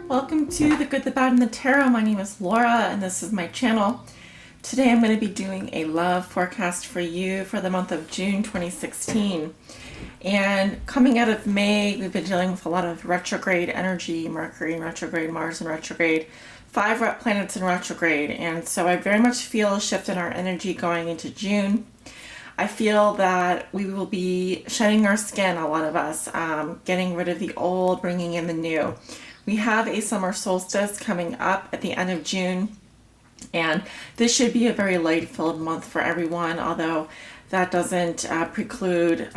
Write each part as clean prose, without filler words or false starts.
Welcome to The Good, the Bad, and the Tarot. My name is Laura, and this is my channel. Today I'm going to be doing a love forecast for you for the month of June 2016. And coming out of May, we've been dealing with a lot of retrograde energy, Mercury in retrograde, Mars in retrograde, 5 planets in retrograde. And so I very much feel a shift in our energy going into June. I feel that we will be shedding our skin, a lot of us, getting rid of the old, bringing in the new. We have a summer solstice coming up at the end of June, and this should be a very light-filled month for everyone, although that doesn't preclude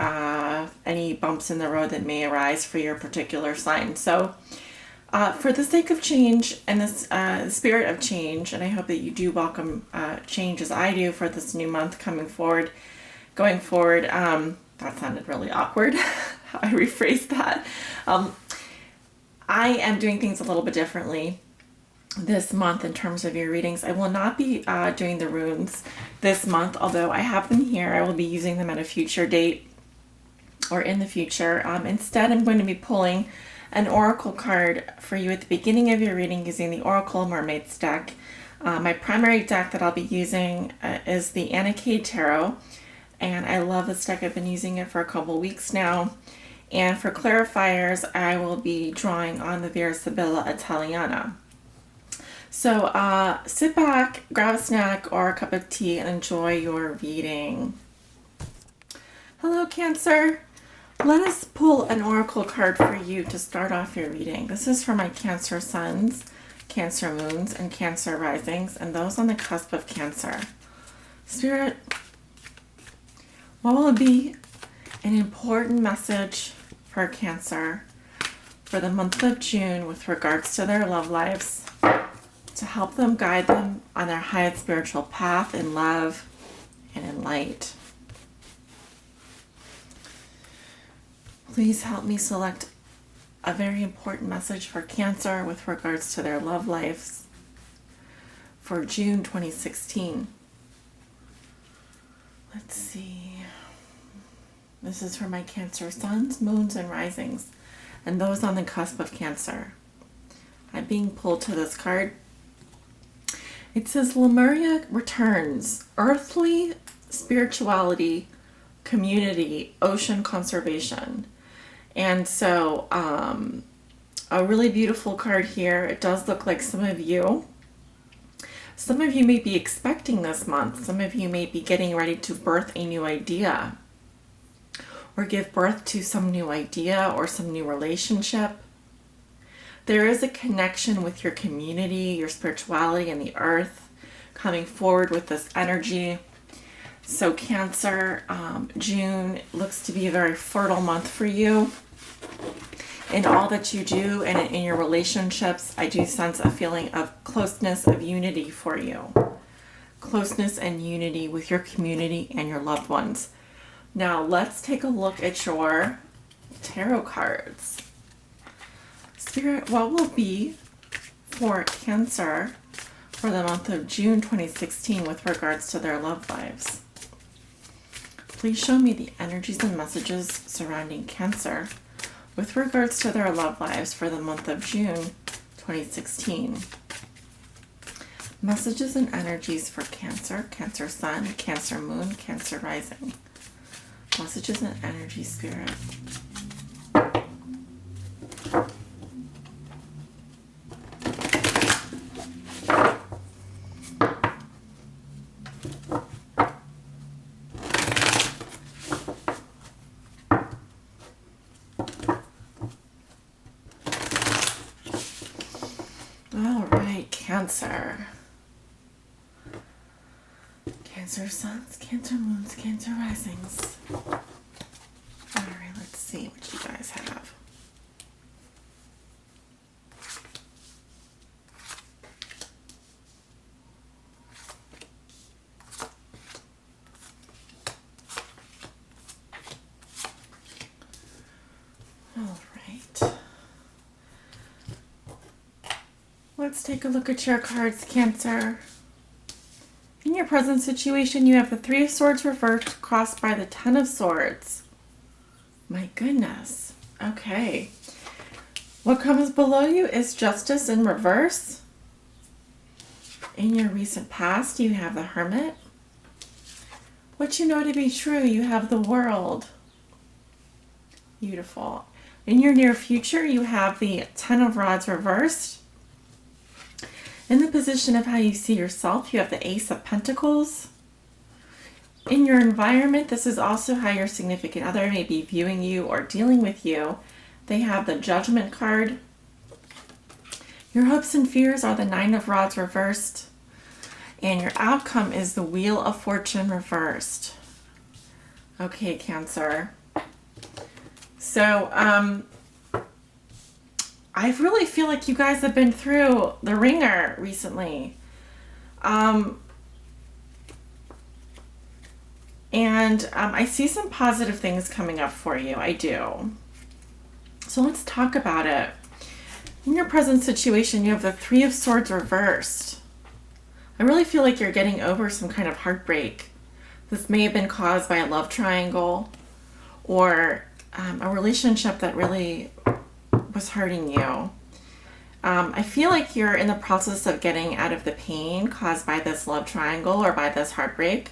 any bumps in the road that may arise for your particular sign. So for the sake of change and this spirit of change, and I hope that you do welcome change as I do for this new month going forward, that sounded really awkward. How I rephrased that. I am doing things a little bit differently this month in terms of your readings. I will not be doing the runes this month, although I have them here. I will be using them at a future date or in the future. Instead, I'm going to be pulling an oracle card for you at the beginning of your reading using the Oracle Mermaids deck. My primary deck that I'll be using is the Anarcade Tarot, and I love this deck. I've been using it for a couple weeks now. And for clarifiers, I will be drawing on the Vera Sibilla Italiana. So sit back, grab a snack or a cup of tea, and enjoy your reading. Hello, Cancer. Let us pull an oracle card for you to start off your reading. This is for my Cancer suns, Cancer moons, and Cancer risings, and those on the cusp of Cancer. Spirit, what will it be an important message for Cancer for the month of June with regards to their love lives, to help them guide them on their highest spiritual path in love and in light? Please help me select a very important message for Cancer with regards to their love lives for June 2016. Let's see. This is for my Cancer suns, moons, and risings, and those on the cusp of Cancer. I'm being pulled to this card. It says Lemuria returns, earthly spirituality, community, ocean conservation. And so a really beautiful card here. It does look like some of you may be expecting this month. Some of you may be getting ready to birth a new idea or give birth to some new idea or some new relationship. There is a connection with your community, your spirituality, and the earth coming forward with this energy. So Cancer, June looks to be a very fertile month for you. In all that you do and in your relationships, I do sense a feeling of closeness, of unity for you. Closeness and unity with your community and your loved ones. Now let's take a look at your tarot cards. Spirit, what will be for Cancer for the month of June 2016 with regards to their love lives? Please show me the energies and messages surrounding Cancer with regards to their love lives for the month of June 2016. Messages and energies for Cancer, Cancer sun, Cancer moon, Cancer rising. Messages and energy, Spirit. All right, Cancer. Cancer suns, Cancer moons, Cancer risings. All right, let's see what you guys have. All right. Let's take a look at your cards, Cancer. In your present situation, you have the Three of Swords reversed, crossed by the Ten of Swords. My goodness. Okay. What comes below you is Justice in reverse. In your recent past, you have the Hermit. What you know to be true, you have the World. Beautiful. In your near future, you have the Ten of Rods reversed. In the position of how you see yourself, you have the Ace of Pentacles. In your environment, this is also how your significant other may be viewing you or dealing with you. They have the Judgment card. Your hopes and fears are the Nine of Rods reversed. And your outcome is the Wheel of Fortune reversed. Okay, Cancer. So, I really feel like you guys have been through the ringer recently. I see some positive things coming up for you. I do. So let's talk about it. In your present situation, you have the Three of Swords reversed. I really feel like you're getting over some kind of heartbreak. This may have been caused by a love triangle or a relationship that really was hurting you. I feel like you're in the process of getting out of the pain caused by this love triangle or by this heartbreak.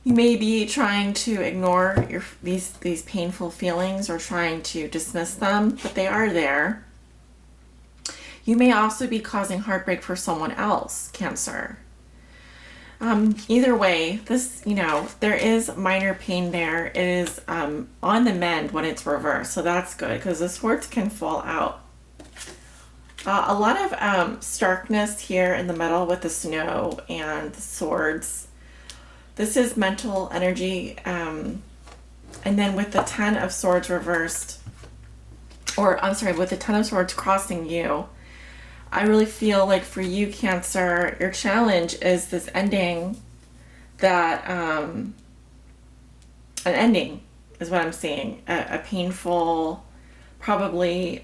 You may be trying to ignore these painful feelings or trying to dismiss them, but they are there. You may also be causing heartbreak for someone else, Cancer. Either way, there is minor pain there. It is on the mend when it's reversed, so that's good because the swords can fall out. A lot of starkness here in the middle with the snow and the swords. This is mental energy. And then with the Ten of Swords reversed, with the Ten of Swords crossing you, I really feel like for you, Cancer, your challenge is this ending that, an ending is what I'm seeing. A painful, probably,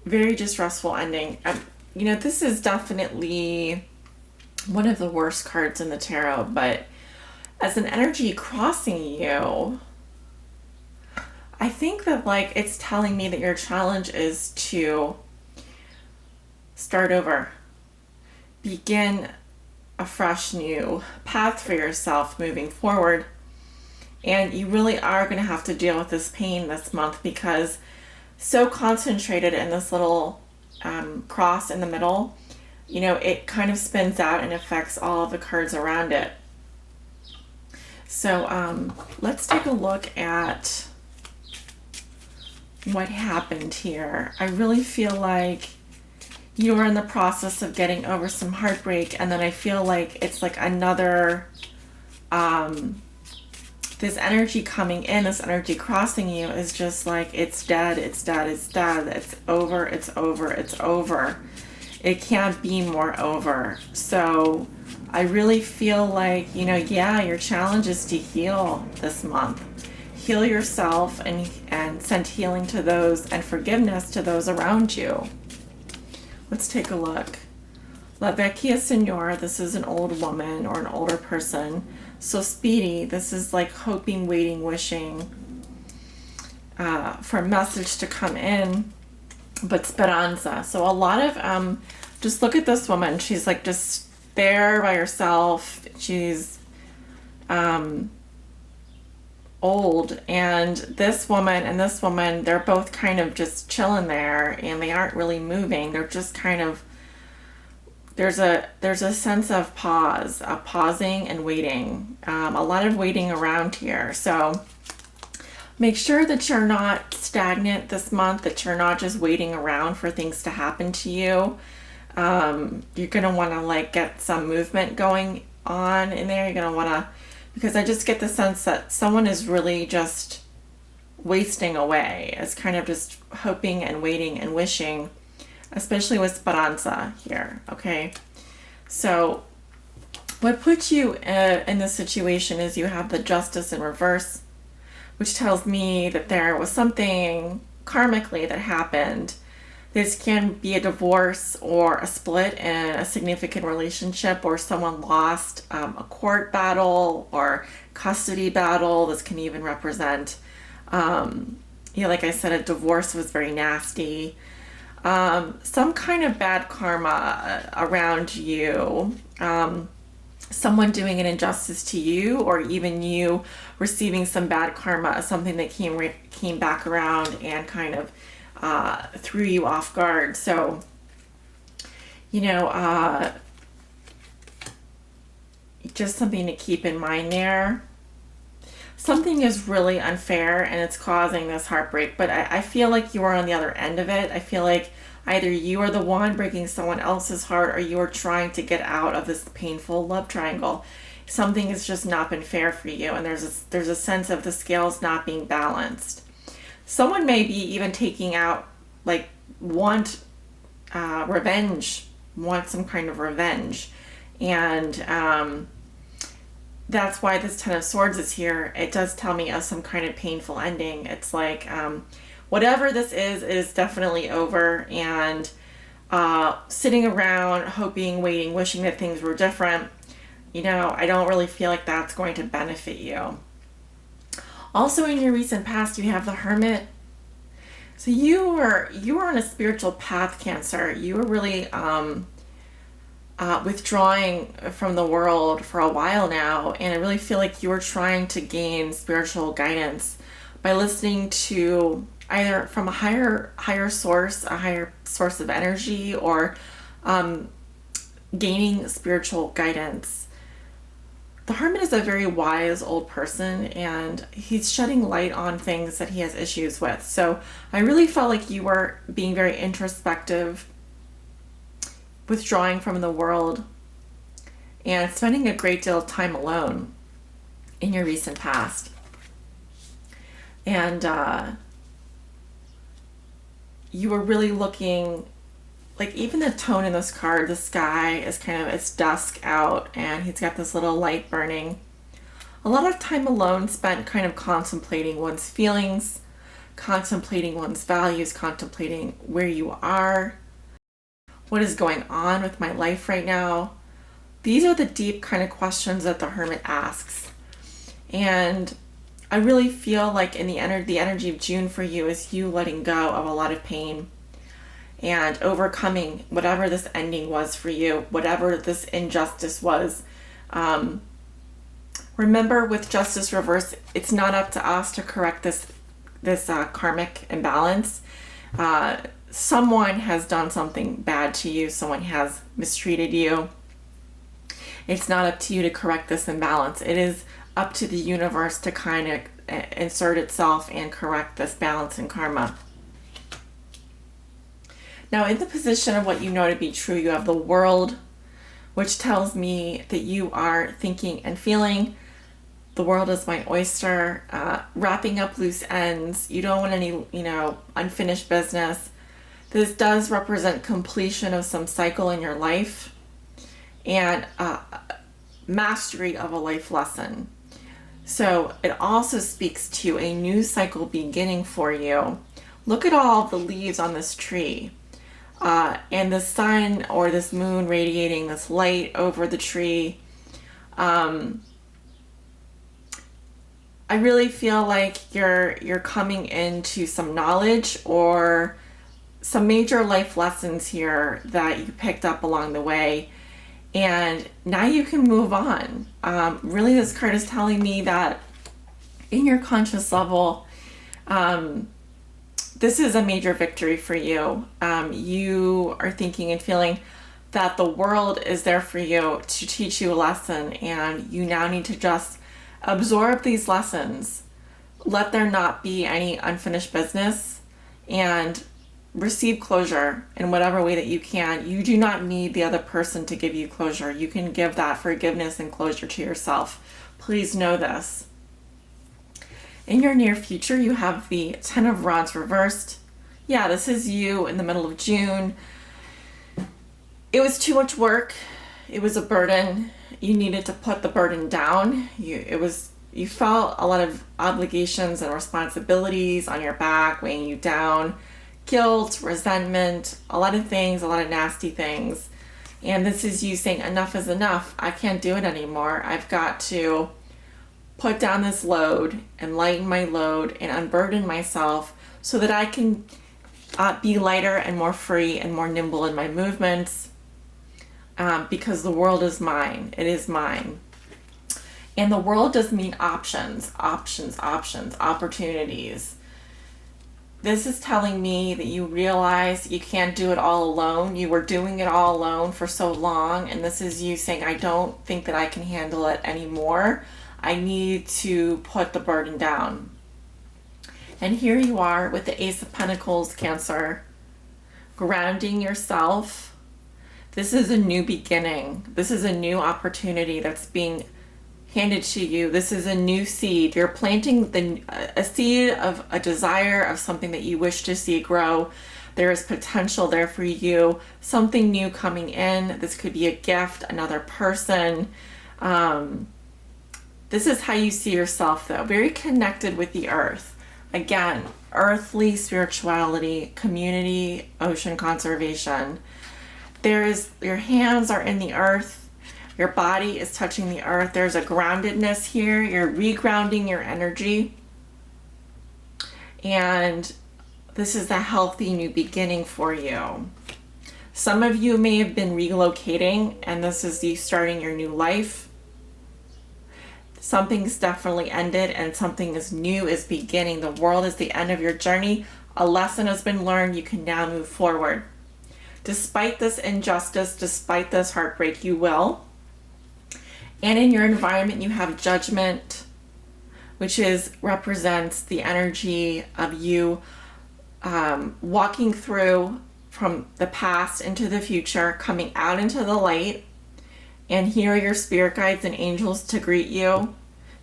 very distressful ending. This is definitely one of the worst cards in the tarot, but as an energy crossing you, I think that it's telling me that your challenge is to start over, begin a fresh new path for yourself moving forward. And you really are going to have to deal with this pain this month because so concentrated in this little cross in the middle, it kind of spins out and affects all of the cards around it. So let's take a look at what happened here. I really feel like you are in the process of getting over some heartbreak, and then I feel like it's like another this energy coming in, this energy crossing you is just like it's dead, it's dead, it's dead, it's over, it's over, it's over. It can't be more over. So I really feel like, your challenge is to heal this month. Heal yourself and send healing to those and forgiveness to those around you. Let's take a look. La Vecchia Signora, this is an old woman or an older person. So Speedy, this is like hoping, waiting, wishing for a message to come in. But Speranza. So a lot of, just look at this woman. She's like just there by herself. She's old. And this woman, they're both kind of just chilling there and they aren't really moving. They're just kind of, there's a sense of pausing and waiting. A lot of waiting around here. So make sure that you're not stagnant this month, that you're not just waiting around for things to happen to you. You're going to want to get some movement going on in there. You're going to want to, because I just get the sense that someone is really just wasting away. It's kind of just hoping and waiting and wishing, especially with Speranza here, okay? So what puts you in this situation is you have the Justice in reverse, which tells me that there was something karmically that happened. This can be a divorce or a split in a significant relationship, or someone lost a court battle or custody battle. This can even represent Like I said, a divorce was very nasty. Some kind of bad karma around you. Someone doing an injustice to you, or even you receiving some bad karma, something that came back around and kind of threw you off guard. So, just something to keep in mind there. Something is really unfair and it's causing this heartbreak, but I feel like you are on the other end of it. I feel like either you are the one breaking someone else's heart, or you are trying to get out of this painful love triangle. Something has just not been fair for you, and there's a sense of the scales not being balanced. Someone may be even taking out, like, revenge, want some kind of revenge. And that's why this Ten of Swords is here. It does tell me of some kind of painful ending. It's like, whatever this is, it is definitely over. And sitting around, hoping, waiting, wishing that things were different, I don't really feel like that's going to benefit you. Also, in your recent past, you have the Hermit. So you were on a spiritual path, Cancer. You were really withdrawing from the world for a while now, and I really feel like you were trying to gain spiritual guidance by listening to either from a higher source, a higher source of energy, or gaining spiritual guidance. The Hermit is a very wise old person, and he's shedding light on things that he has issues with. So I really felt like you were being very introspective, withdrawing from the world, and spending a great deal of time alone in your recent past. And you were really looking, like, even the tone in this card, the sky is it's dusk out, and he's got this little light burning. A lot of time alone spent kind of contemplating one's feelings, contemplating one's values, contemplating where you are, what is going on with my life right now. These are the deep kind of questions that the Hermit asks. And I really feel like in the energy of June for you is you letting go of a lot of pain and overcoming whatever this ending was for you, whatever this injustice was. Remember, with justice reverse, it's not up to us to correct this karmic imbalance. Someone has done something bad to you. Someone has mistreated you. It's not up to you to correct this imbalance. It is up to the universe to kind of insert itself and correct this balance in karma. Now, in the position of what you know to be true, you have the World, which tells me that you are thinking and feeling. The world is my oyster, wrapping up loose ends. You don't want any, unfinished business. This does represent completion of some cycle in your life and mastery of a life lesson. So it also speaks to a new cycle beginning for you. Look at all the leaves on this tree. And the sun or this moon radiating this light over the tree. I really feel like you're coming into some knowledge or some major life lessons here that you picked up along the way, and now you can move on. Really, this card is telling me that in your conscious level, this is a major victory for you. You are thinking and feeling that the world is there for you to teach you a lesson, and you now need to just absorb these lessons. Let there not be any unfinished business, and receive closure in whatever way that you can. You do not need the other person to give you closure. You can give that forgiveness and closure to yourself. Please know this. In your near future, you have the Ten of Rods reversed. Yeah, this is you in the middle of June. It was too much work. It was a burden. You needed to put the burden down. You felt a lot of obligations and responsibilities on your back, weighing you down. Guilt, resentment, a lot of things, a lot of nasty things. And this is you saying, enough is enough. I can't do it anymore. I've got to put down this load and lighten my load and unburden myself so that I can be lighter and more free and more nimble in my movements, because the world is mine. It is mine. And the world does mean options, opportunities. This is telling me that you realize you can't do it all alone. You were doing it all alone for so long, and this is you saying, I don't think that I can handle it anymore. I need to put the burden down. And here you are with the Ace of Pentacles, Cancer, grounding yourself. This is a new beginning. This is a new opportunity that's being handed to you. This is a new seed. You're planting a seed of a desire of something that you wish to see grow. There is potential there for you. Something new coming in. This could be a gift, another person. This is how you see yourself, though. Very connected with the earth. Again, earthly spirituality, community, ocean conservation. Your hands are in the earth. Your body is touching the earth. There's a groundedness here. You're regrounding your energy. And this is a healthy new beginning for you. Some of you may have been relocating, and this is you starting your new life. Something's definitely ended and something is new is beginning. The world is the end of your journey. A lesson has been learned. You can now move forward. Despite this injustice, despite this heartbreak, you will. And in your environment, you have Judgment, which represents the energy of you walking through from the past into the future, coming out into the light. And here are your spirit guides and angels to greet you.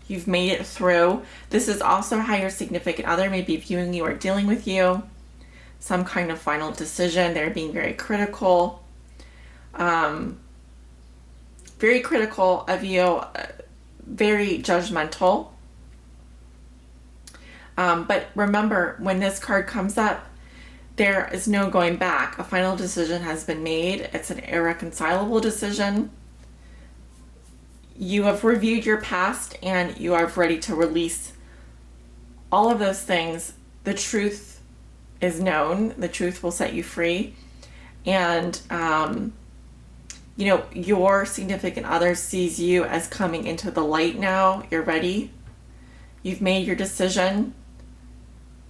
You've made it through. This is also how your significant other may be viewing you or dealing with you. Some kind of final decision. They're being very critical. Very critical of you, very judgmental. But remember, when this card comes up, there is no going back. A final decision has been made. It's an irreconcilable decision. You have reviewed your past and you are ready to release all of those things. The truth is known. The truth will set you free. And, your significant other sees you as coming into the light now. You're ready. You've made your decision.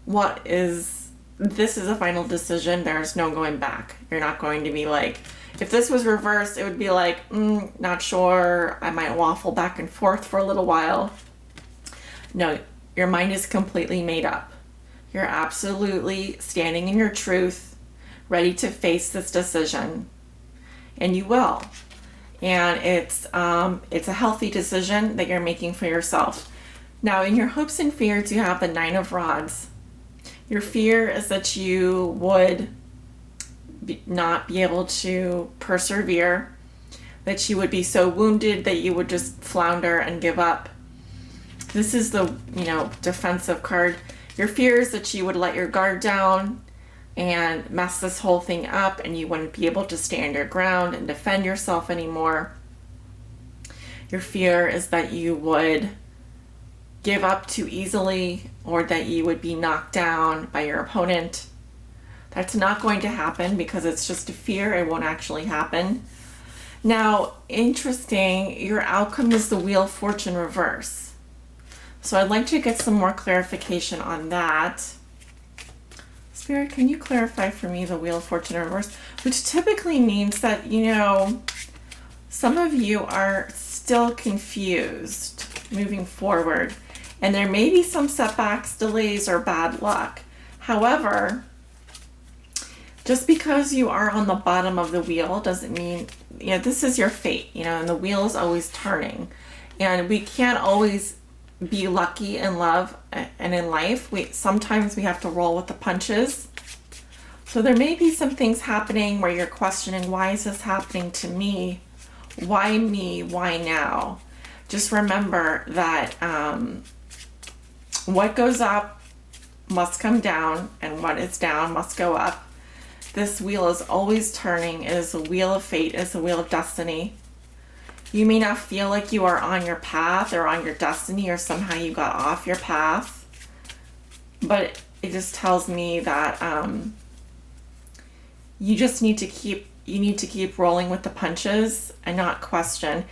This is a final decision. There's no going back. You're not going to be like, if this was reversed, it would be like, not sure. I might waffle back and forth for a little while. No, your mind is completely made up. You're absolutely standing in your truth, ready to face this decision. And you will. And it's a healthy decision that you're making for yourself. Now, in your hopes and fears, you have the Nine of Rods. Your fear is that you would not be able to persevere, that you would be so wounded that you would just flounder and give up. This is the, defensive card. Your fear is that you would let your guard down and mess this whole thing up and you wouldn't be able to stand your ground and defend yourself anymore. Your fear is that you would give up too easily or that you would be knocked down by your opponent. That's not going to happen because it's just a fear. It won't actually happen. Now, interesting, your outcome is the Wheel of Fortune reverse. So I'd like to get some more clarification on that. Spirit, can you clarify for me the Wheel of Fortune reverse? Which typically means that, some of you are still confused moving forward. And there may be some setbacks, delays, or bad luck. However, just because you are on the bottom of the wheel doesn't mean, this is your fate, and the wheel is always turning. And we can't always be lucky in love and in life. Sometimes we have to roll with the punches. So there may be some things happening where you're questioning, why is this happening to me? Why me? Why now? Just remember that what goes up must come down, and what is down must go up. This wheel is always turning. It is a wheel of fate. It is a wheel of destiny. You may not feel like you are on your path or on your destiny, or somehow you got off your path, but it just tells me that you just need to keep rolling with the punches and not question.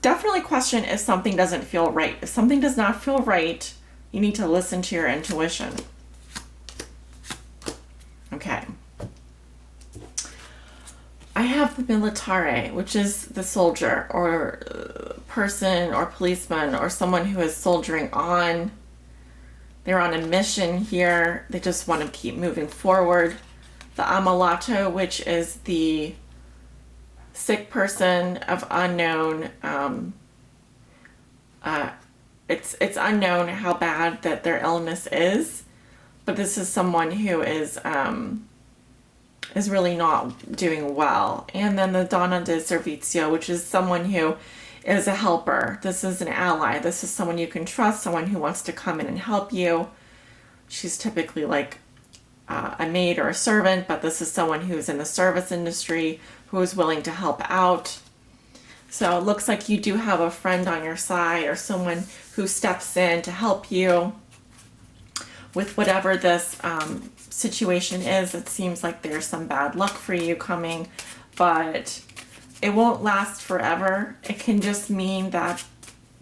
Definitely question if something doesn't feel right. If something does not feel right, you need to listen to your intuition. Okay. I have the militare, which is the soldier or person or policeman or someone who is soldiering on. They're on a mission here. They just want to keep moving forward. The Ammalato, which is the sick person of unknown. It's unknown how bad that their illness is, but this is someone who is really not doing well. And then the Donna de Servizio, which is someone who is a helper. This is an ally. This is someone you can trust, someone who wants to come in and help you. She's typically like a maid or a servant, but this is someone who's in the service industry who is willing to help out. So it looks like you do have a friend on your side or someone who steps in to help you with whatever this situation is. It seems like there's some bad luck for you coming, but it won't last forever. It can just mean that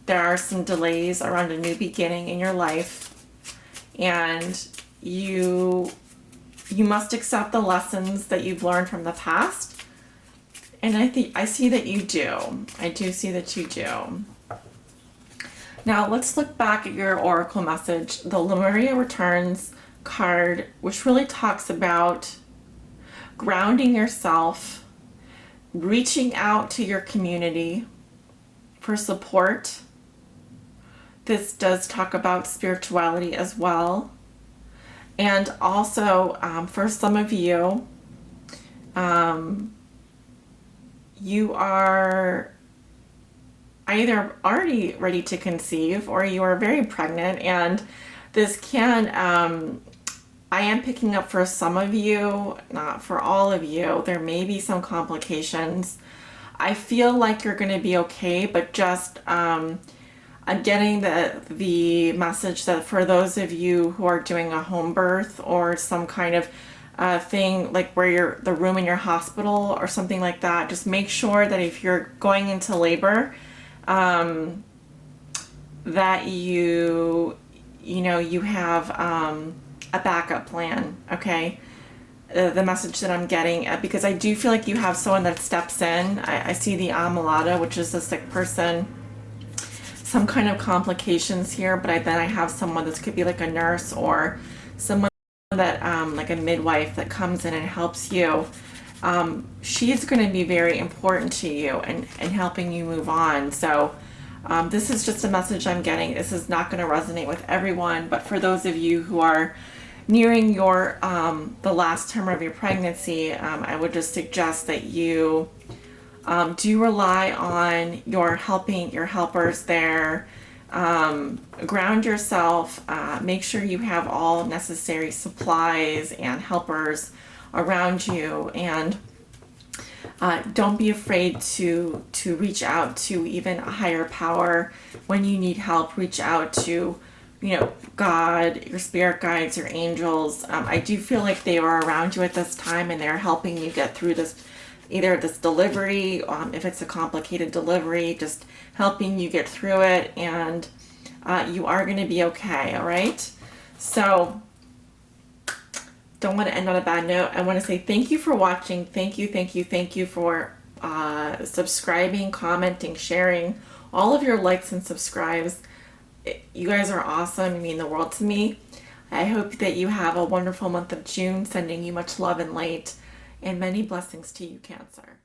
there are some delays around a new beginning in your life, and you must accept the lessons that you've learned from the past. And I see that you do. I do see that you do. Now let's look back at your oracle message, the Lemuria Returns card, which really talks about grounding yourself, reaching out to your community for support. This does talk about spirituality as well. And also, for some of you, you are either already ready to conceive or you are very pregnant, and this can, I am picking up for some of you, not for all of you. There may be some complications. I feel like you're going to be okay, but just, I'm getting the message that for those of you who are doing a home birth or some kind of thing like where you're the room in your hospital or something like that, just make sure that if you're going into labor, that you have a backup plan. Okay. The message that I'm getting, because I do feel like you have someone that steps in. I see the Ammalato, which is the sick person, some kind of complications here, but then I have someone, this could be like a nurse or someone that like a midwife that comes in and helps you. She's going to be very important to you and helping you move on. So this is just a message I'm getting. This is not going to resonate with everyone, but for those of you who are nearing your the last term of your pregnancy, I would just suggest that you do rely on your helpers there. Ground yourself, make sure you have all necessary supplies and helpers around you, and don't be afraid to reach out to even a higher power when you need help. Reach out to God, your spirit guides, your angels. I do feel like they are around you at this time, and they're helping you get through this, either this delivery, if it's a complicated delivery, just helping you get through it, and you are going to be okay. All right. So don't want to end on a bad note. I want to say thank you for watching. Thank you for subscribing, commenting, sharing, all of your likes and subscribes. You guys are awesome. You mean the world to me. I hope that you have a wonderful month of June. Sending you much love and light, and many blessings to you, Cancer.